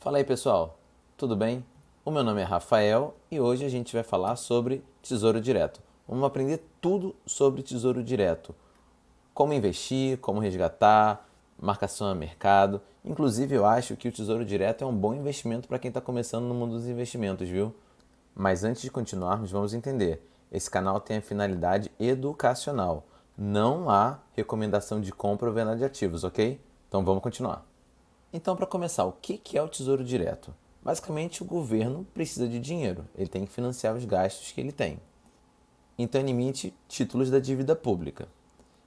Fala aí pessoal, tudo bem? O meu nome é Rafael e hoje a gente vai falar sobre Tesouro Direto. Vamos aprender tudo sobre Tesouro Direto. Como investir, como resgatar, marcação a mercado. Inclusive eu acho que o Tesouro Direto é um bom investimento para quem está começando no mundo dos investimentos, viu? Mas antes de continuarmos, vamos entender. Esse canal tem a finalidade educacional. Não há recomendação de compra ou venda de ativos, ok? Então vamos continuar. Então, para começar, o que é o Tesouro Direto? Basicamente, o governo precisa de dinheiro, ele tem que financiar os gastos que ele tem. Então, ele emite títulos da dívida pública.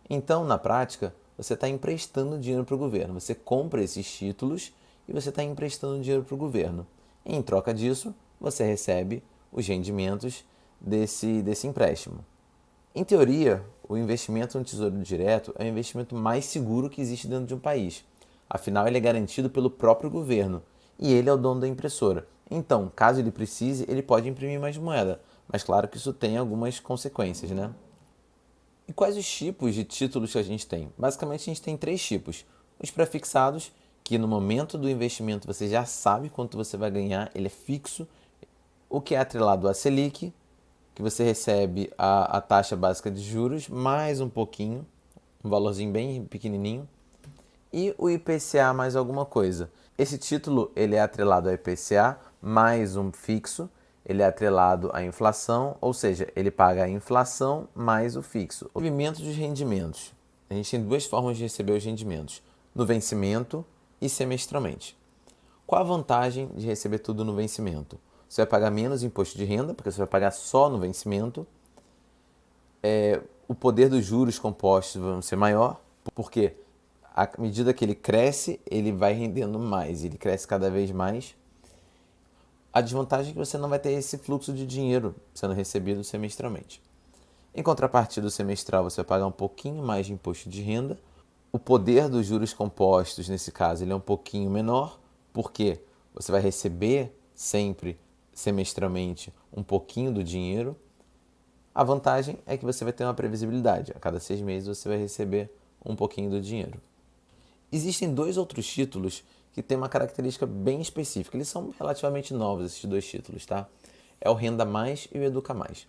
Então, na prática, você está emprestando dinheiro para o governo. Você compra esses títulos e você está emprestando dinheiro para o governo. E, em troca disso, você recebe os rendimentos desse empréstimo. Em teoria, o investimento no Tesouro Direto é o investimento mais seguro que existe dentro de um país. Afinal, ele é garantido pelo próprio governo e ele é o dono da impressora. Então, caso ele precise, ele pode imprimir mais moeda. Mas claro que isso tem algumas consequências, né? E quais os tipos de títulos que a gente tem? Basicamente, a gente tem três tipos. Os prefixados, que no momento do investimento você já sabe quanto você vai ganhar, ele é fixo. O que é atrelado à Selic, que você recebe a taxa básica de juros, mais um pouquinho, um valorzinho bem pequenininho, e o IPCA mais alguma coisa. Esse título ele é atrelado ao IPCA mais um fixo, ele é atrelado à inflação, ou seja, ele paga a inflação mais o fixo. O recebimento dos rendimentos. A gente tem duas formas de receber os rendimentos, no vencimento e semestralmente. Qual a vantagem de receber tudo no vencimento? Você vai pagar menos imposto de renda, porque você vai pagar só no vencimento. O poder dos juros compostos vai ser maior, porque à medida que ele cresce, ele vai rendendo mais, ele cresce cada vez mais. A desvantagem é que você não vai ter esse fluxo de dinheiro sendo recebido semestralmente. Em contrapartida, o semestral você vai pagar um pouquinho mais de imposto de renda. O poder dos juros compostos, nesse caso, ele é um pouquinho menor, porque você vai receber sempre semestralmente um pouquinho do dinheiro. A vantagem é que você vai ter uma previsibilidade. A cada 6 meses você vai receber um pouquinho do dinheiro. Existem dois outros títulos que têm uma característica bem específica. Eles são relativamente novos, esses dois títulos, tá? É o Renda Mais e o Educa Mais.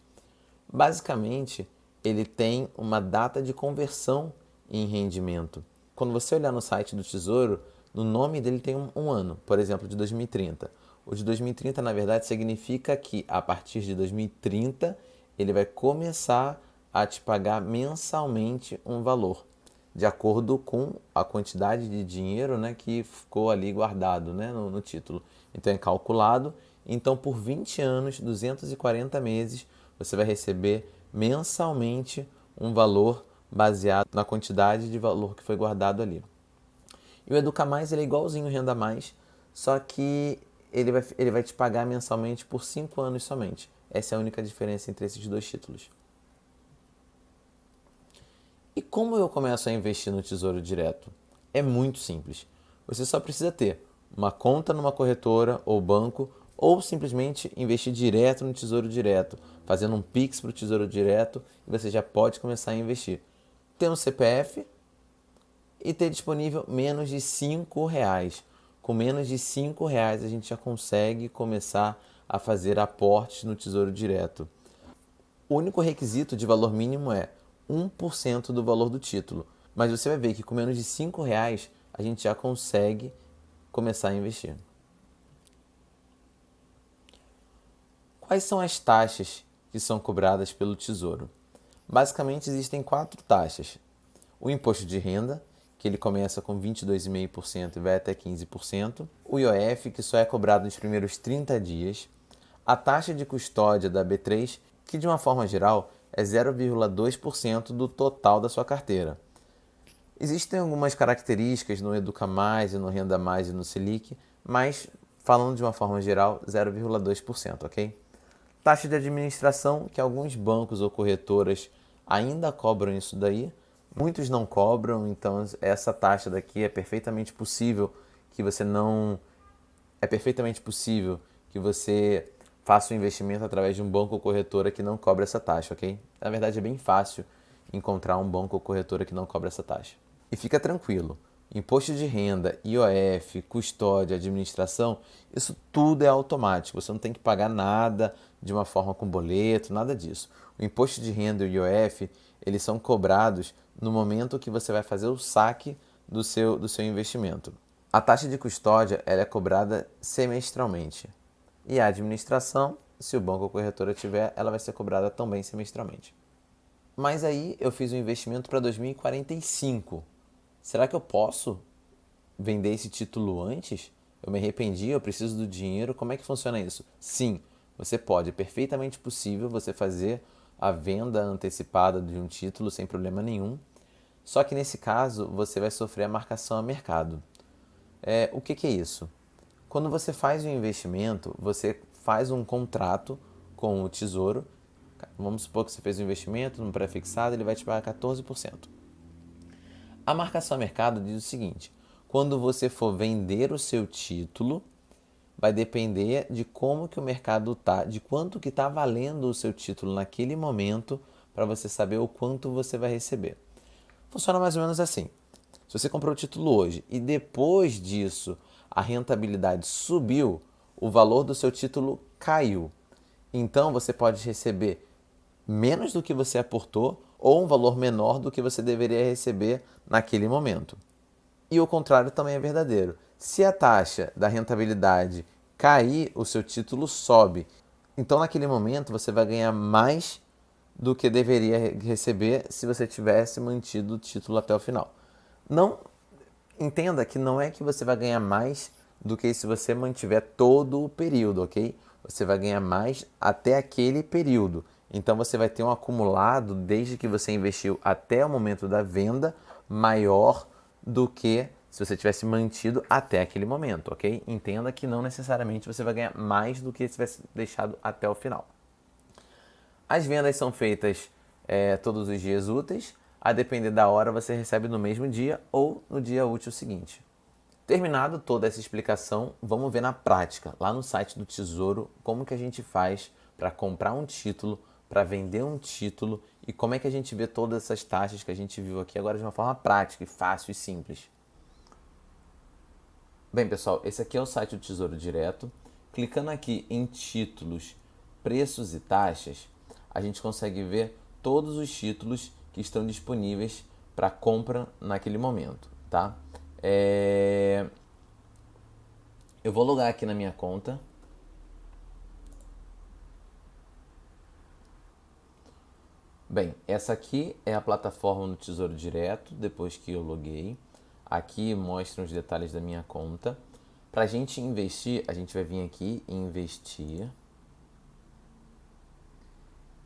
Basicamente, ele tem uma data de conversão em rendimento. Quando você olhar no site do Tesouro, no nome dele tem um ano, por exemplo, de 2030. O de 2030, na verdade, significa que a partir de 2030 ele vai começar a te pagar mensalmente um valor, de acordo com a quantidade de dinheiro, né, que ficou ali guardado, né, no título. Então é calculado. Então, por 20 anos, 240 meses, você vai receber mensalmente um valor baseado na quantidade de valor que foi guardado ali. E o Educa Mais ele é igualzinho o Renda Mais, só que ele vai te pagar mensalmente por 5 anos somente. Essa é a única diferença entre esses dois títulos. E como eu começo a investir no Tesouro Direto? É muito simples. Você só precisa ter uma conta numa corretora ou banco, ou simplesmente investir direto no Tesouro Direto, fazendo um Pix para o Tesouro Direto, e você já pode começar a investir. Ter um CPF e ter disponível menos de R$ 5. Com menos de R$ 5 a gente já consegue começar a fazer aportes no Tesouro Direto. O único requisito de valor mínimo é 1% do valor do título. Mas você vai ver que com menos de R$ 5 a gente já consegue começar a investir. Quais são as taxas que são cobradas pelo Tesouro? Basicamente existem 4 taxas. O imposto de renda, que ele começa com 22,5% e vai até 15%. O IOF, que só é cobrado nos primeiros 30 dias. A taxa de custódia da B3, que de uma forma geral é 0,2% do total da sua carteira. Existem algumas características no Educa Mais, no Renda Mais e no Selic, mas falando de uma forma geral, 0,2%, ok? Taxa de administração, que alguns bancos ou corretoras ainda cobram isso daí, muitos não cobram, então essa taxa daqui é perfeitamente possível que você não... É perfeitamente possível que você faça um investimento através de um banco ou corretora que não cobra essa taxa, ok? Na verdade é bem fácil encontrar um banco ou corretora que não cobra essa taxa. E fica tranquilo, Imposto de renda, IOF, custódia, administração, isso tudo é automático. Você não tem que pagar nada de uma forma com boleto, nada disso. O imposto de renda e o IOF, eles são cobrados no momento que você vai fazer o saque do seu investimento. A taxa de custódia ela é cobrada semestralmente. E a administração, se o banco ou corretora tiver, ela vai ser cobrada também semestralmente. Mas aí eu fiz um investimento para 2045. Será que eu posso vender esse título antes? Eu me arrependi, eu preciso do dinheiro. Como é que funciona isso? Sim, você pode. É perfeitamente possível você fazer a venda antecipada de um título sem problema nenhum. Só que nesse caso, você vai sofrer a marcação a mercado. O que é isso? Quando você faz um investimento, você faz um contrato com o Tesouro. Vamos supor que você fez um investimento no pré-fixado, ele vai te pagar 14%. A marcação a mercado diz o seguinte: quando você for vender o seu título, vai depender de como que o mercado está, de quanto que está valendo o seu título naquele momento, para você saber o quanto você vai receber. Funciona mais ou menos assim. Se você comprou o título hoje e depois disso a rentabilidade subiu, o valor do seu título caiu. Então você pode receber menos do que você aportou ou um valor menor do que você deveria receber naquele momento. E o contrário também é verdadeiro. Se a taxa da rentabilidade cair, o seu título sobe. Então naquele momento você vai ganhar mais do que deveria receber se você tivesse mantido o título até o final. Não entenda que não é que você vai ganhar mais do que se você mantiver todo o período, ok? Você vai ganhar mais até aquele período. Então você vai ter um acumulado desde que você investiu até o momento da venda maior do que se você tivesse mantido até aquele momento, ok? Entenda que não necessariamente você vai ganhar mais do que se tivesse deixado até o final. As vendas são feitas todos os dias úteis. A depender da hora, você recebe no mesmo dia ou no dia útil seguinte. Terminado toda essa explicação, vamos ver na prática, lá no site do Tesouro, como que a gente faz para comprar um título, para vender um título e como é que a gente vê todas essas taxas que a gente viu aqui agora de uma forma prática, fácil e simples. Bem, pessoal, esse aqui é o site do Tesouro Direto. Clicando aqui em títulos, preços e taxas, a gente consegue ver todos os títulos que estão disponíveis para compra naquele momento, tá? Eu vou logar aqui na minha conta. Bem, essa aqui é a plataforma do Tesouro Direto, depois que eu loguei. Aqui mostra os detalhes da minha conta. Para a gente investir, a gente vai vir aqui em investir.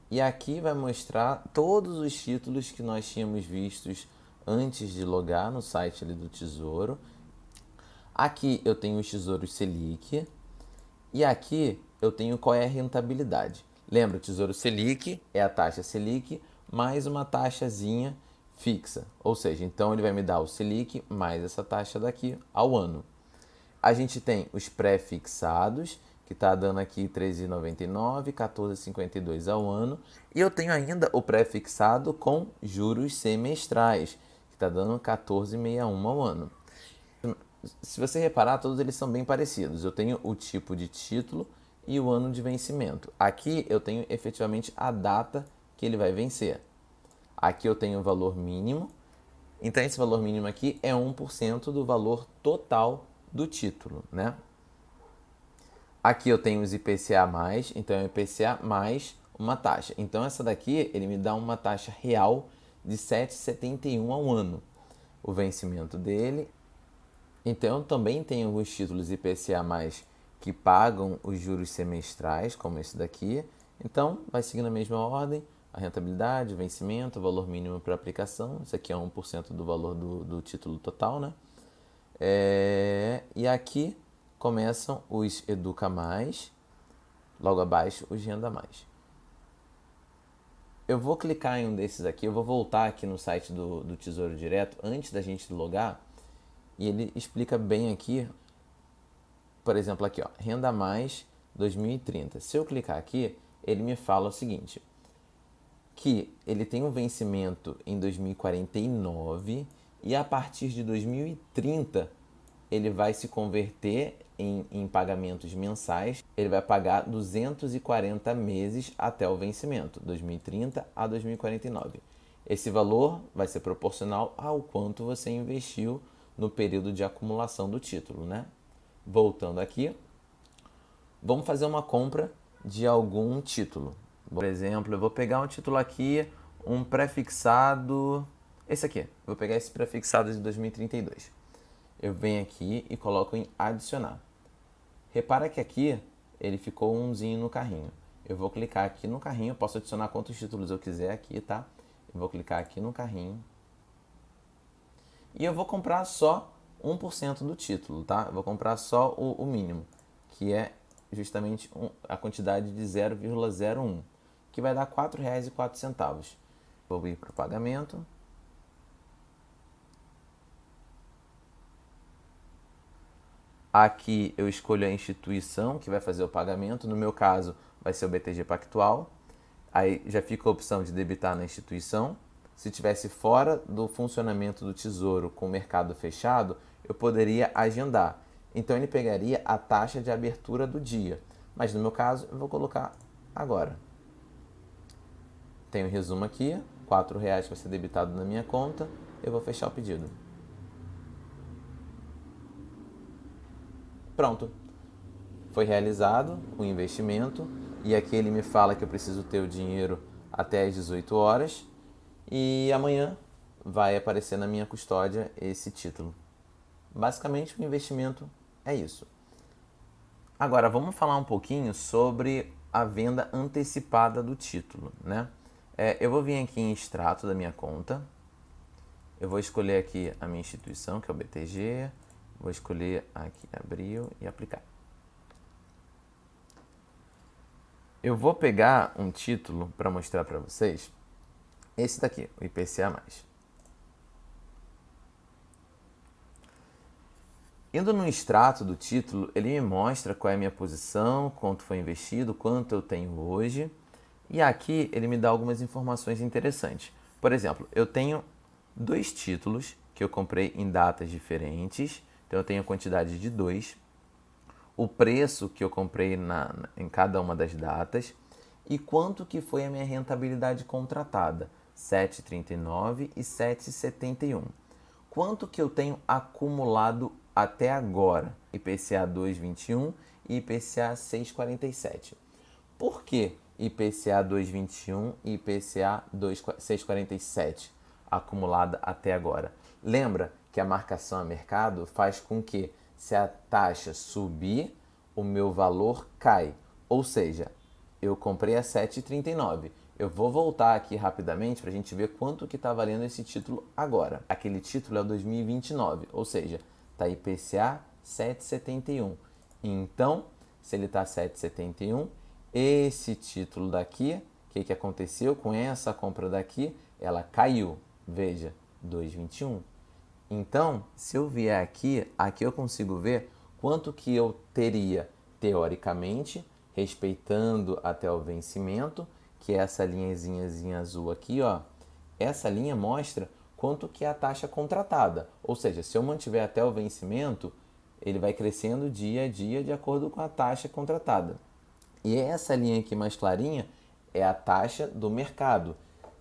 E aqui vai mostrar todos os títulos que nós tínhamos vistos antes de logar no site ali do Tesouro. Aqui eu tenho os Tesouros Selic. E aqui eu tenho qual é a rentabilidade. Lembra, o Tesouro Selic é a taxa Selic mais uma taxazinha fixa. Ou seja, então ele vai me dar o Selic mais essa taxa daqui ao ano. A gente tem os pré-fixados, que está dando aqui R$ 13,99, 14,52 ao ano. E eu tenho ainda o pré-fixado com juros semestrais, que está dando 14,61 ao ano. Se você reparar, todos eles são bem parecidos. Eu tenho o tipo de título e o ano de vencimento. Aqui eu tenho efetivamente a data que ele vai vencer. Aqui eu tenho o valor mínimo. Então esse valor mínimo aqui é 1% do valor total do título, né? Aqui eu tenho os IPCA+, então é o IPCA mais uma taxa. Então essa daqui, ele me dá uma taxa real de 7,71 ao ano. O vencimento dele. Então eu também tenho alguns títulos IPCA+, que pagam os juros semestrais, como esse daqui. Então vai seguindo a mesma ordem, a rentabilidade, o vencimento, o valor mínimo para aplicação. Isso aqui é 1% do valor do título total, né? E aqui começam os Educa Mais, logo abaixo os Renda Mais. Eu vou clicar em um desses aqui, eu vou voltar aqui no site do Tesouro Direto antes da gente logar e ele explica bem aqui, por exemplo, aqui, ó, Renda Mais 2030. Se eu clicar aqui, ele me fala o seguinte, que ele tem um vencimento em 2049 e a partir de 2030 ele vai se converter em pagamentos mensais. Ele vai pagar 240 meses até o vencimento, 2030 a 2049. Esse valor vai ser proporcional ao quanto você investiu no período de acumulação do título, né? Voltando aqui, vamos fazer uma compra de algum título. Por exemplo, eu vou pegar um título aqui, um prefixado, esse aqui. Vou pegar esse prefixado de 2032. Eu venho aqui e coloco em adicionar. Repara que aqui ele ficou umzinho no carrinho. Eu vou clicar aqui no carrinho, eu posso adicionar quantos títulos eu quiser aqui, tá? Eu vou clicar aqui no carrinho. E eu vou comprar só 1% do título, tá? Eu vou comprar só o mínimo, que é justamente a quantidade de 0,01, que vai dar R$ 4,04. Vou ir para o pagamento. Aqui eu escolho a instituição que vai fazer o pagamento. No meu caso, vai ser o BTG Pactual. Aí já fica a opção de debitar na instituição. Se tivesse fora do funcionamento do Tesouro com o mercado fechado, eu poderia agendar. Então ele pegaria a taxa de abertura do dia. Mas no meu caso, eu vou colocar agora. Tem o resumo aqui, R$ 4,00 vai ser debitado na minha conta. Eu vou fechar o pedido. Pronto. Foi realizado o investimento e aqui ele me fala que eu preciso ter o dinheiro até às 18 horas e amanhã vai aparecer na minha custódia esse título. Basicamente o investimento é isso. Agora vamos falar um pouquinho sobre a venda antecipada do título, né? Eu vou vir aqui em extrato da minha conta, eu vou escolher aqui a minha instituição, que é o BTG, vou escolher aqui abril e aplicar. Eu vou pegar um título para mostrar para vocês, esse daqui, o IPCA+. Indo no extrato do título, ele me mostra qual é a minha posição, quanto foi investido, quanto eu tenho hoje. E aqui ele me dá algumas informações interessantes. Por exemplo, eu tenho 2 títulos que eu comprei em datas diferentes. Então eu tenho a quantidade de 2. O preço que eu comprei em cada uma das datas. E quanto que foi a minha rentabilidade contratada. 7,39 e 7,71. Quanto que eu tenho acumulado até agora? IPCA 2,21 e IPCA 6,47. Por que IPCA 2,21 e IPCA 6,47 acumulada até agora? Lembra que a marcação a mercado faz com que, se a taxa subir, o meu valor cai. Ou seja, eu comprei a 7,39. Eu vou voltar aqui rapidamente para a gente ver quanto que está valendo esse título agora. Aquele título é o 2029, ou seja, está IPCA 7,71. Então, se ele está 7,71, esse título daqui, o que aconteceu com essa compra daqui? Ela caiu, veja, 2,21. Então, se eu vier aqui eu consigo ver quanto que eu teria, teoricamente, respeitando até o vencimento, que é essa linhazinha azul aqui, ó. Essa linha mostra quanto que é a taxa contratada. Ou seja, se eu mantiver até o vencimento, ele vai crescendo dia a dia de acordo com a taxa contratada. E essa linha aqui mais clarinha é a taxa do mercado.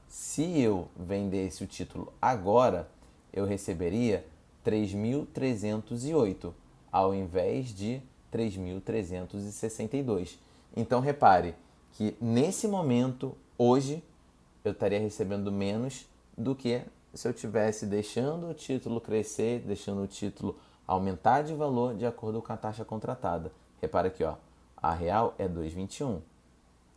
Se eu vendesse o título agora, eu receberia 3.308, ao invés de 3.362. Então, repare que nesse momento, hoje, eu estaria recebendo menos do que se eu estivesse deixando o título crescer, deixando o título aumentar de valor de acordo com a taxa contratada. Repara aqui, ó, a real é 2,21,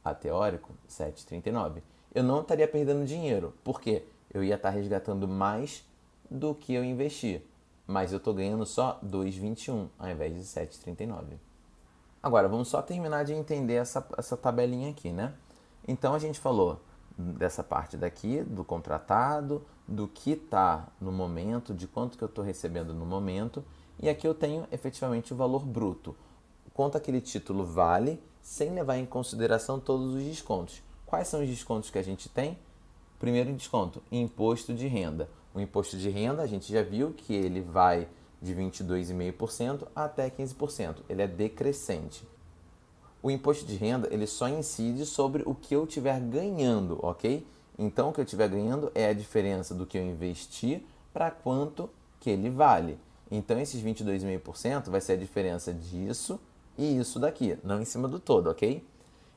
a teórico 7,39. Eu não estaria perdendo dinheiro, porque eu ia estar resgatando mais do que eu investi, mas eu estou ganhando só 2,21 ao invés de 7,39. Agora, vamos só terminar de entender essa tabelinha aqui, né? Então, a gente falou dessa parte daqui, do contratado, do que está no momento, de quanto que eu estou recebendo no momento, e aqui eu tenho efetivamente o valor bruto. Quanto aquele título vale, sem levar em consideração todos os descontos. Quais são os descontos que a gente tem? Primeiro desconto, imposto de renda. O imposto de renda, a gente já viu que ele vai de 22,5% até 15%. Ele é decrescente. O imposto de renda, ele só incide sobre o que eu estiver ganhando, ok? Então, o que eu estiver ganhando é a diferença do que eu investi para quanto que ele vale. Então, esses 22,5% vai ser a diferença disso e isso daqui, não em cima do todo, ok?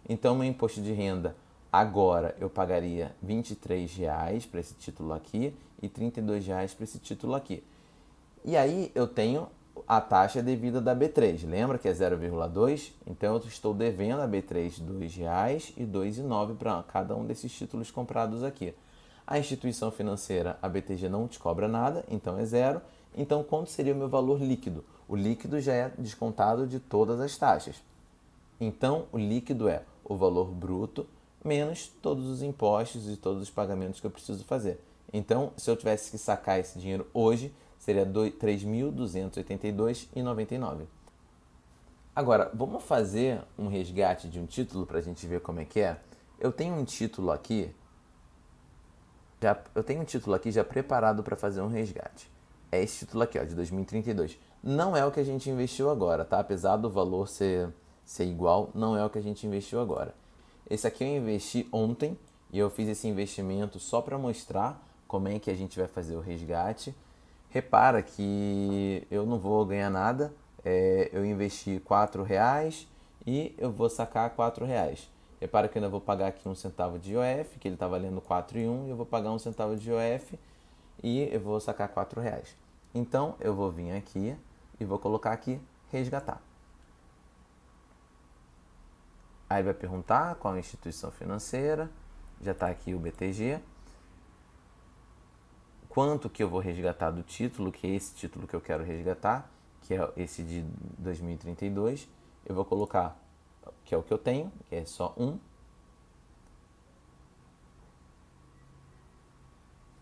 Então, meu imposto de renda agora eu pagaria R$ 23 para esse título aqui e R$ 32 para esse título aqui. E aí eu tenho a taxa devida da B3. Lembra que é 0,2? Então eu estou devendo a B3 R$ 2,00 e R$ 2,09 para cada um desses títulos comprados aqui. A instituição financeira, a BTG, não te cobra nada, então é zero. Então quanto seria o meu valor líquido? O líquido já é descontado de todas as taxas. Então o líquido é o valor bruto menos todos os impostos e todos os pagamentos que eu preciso fazer. Então, se eu tivesse que sacar esse dinheiro hoje, seria R$ 3.282,99. Agora, vamos fazer um resgate de um título para a gente ver como é que é? Eu tenho um título aqui já preparado para fazer um resgate. É esse título aqui, ó, de 2032. Não é o que a gente investiu agora, tá? Apesar do valor ser igual, não é o que a gente investiu agora. Esse aqui eu investi ontem e eu fiz esse investimento só para mostrar como é que a gente vai fazer o resgate. Repara que eu não vou ganhar nada, eu investi R$ 4 e eu vou sacar R$ 4. Repara que eu ainda vou pagar aqui 1 centavo de IOF, que ele está valendo 4,1, e eu vou pagar 1 centavo de IOF e eu vou sacar R$ 4. Então eu vou vir aqui e vou colocar aqui resgatar. Aí vai perguntar qual a instituição financeira, já está aqui o BTG. Quanto que eu vou resgatar do título, que é esse título que eu quero resgatar, que é esse de 2032. Eu vou colocar, que é o que eu tenho, que é só um.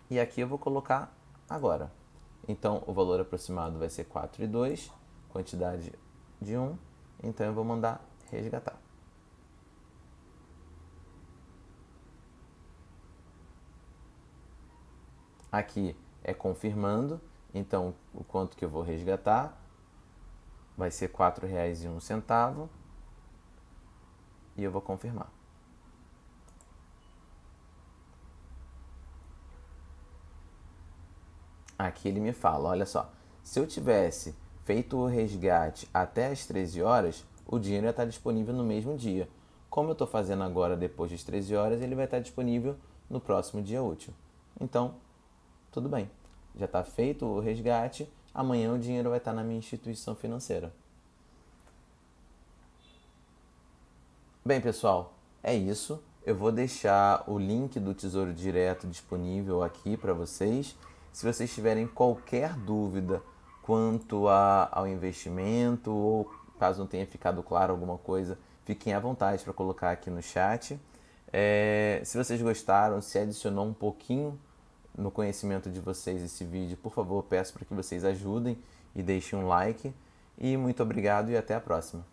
E aqui eu vou colocar agora. Então o valor aproximado vai ser 4,2, quantidade de 1. Então eu vou mandar resgatar. Aqui é confirmando, então o quanto que eu vou resgatar vai ser R$ 4,01 e eu vou confirmar. Aqui ele me fala, olha só, se eu tivesse feito o resgate até as 13 horas, o dinheiro ia estar disponível no mesmo dia. Como eu estou fazendo agora depois das 13 horas, ele vai estar disponível no próximo dia útil. Então, tudo bem, já está feito o resgate, amanhã o dinheiro vai estar na minha instituição financeira. Bem, pessoal, é isso. Eu vou deixar o link do Tesouro Direto disponível aqui para vocês. Se vocês tiverem qualquer dúvida quanto ao investimento ou caso não tenha ficado claro alguma coisa, fiquem à vontade para colocar aqui no chat. Se vocês gostaram, se adicionou um pouquinho no conhecimento de vocês esse vídeo, por favor, peço para que vocês ajudem e deixem um like. E muito obrigado e até a próxima.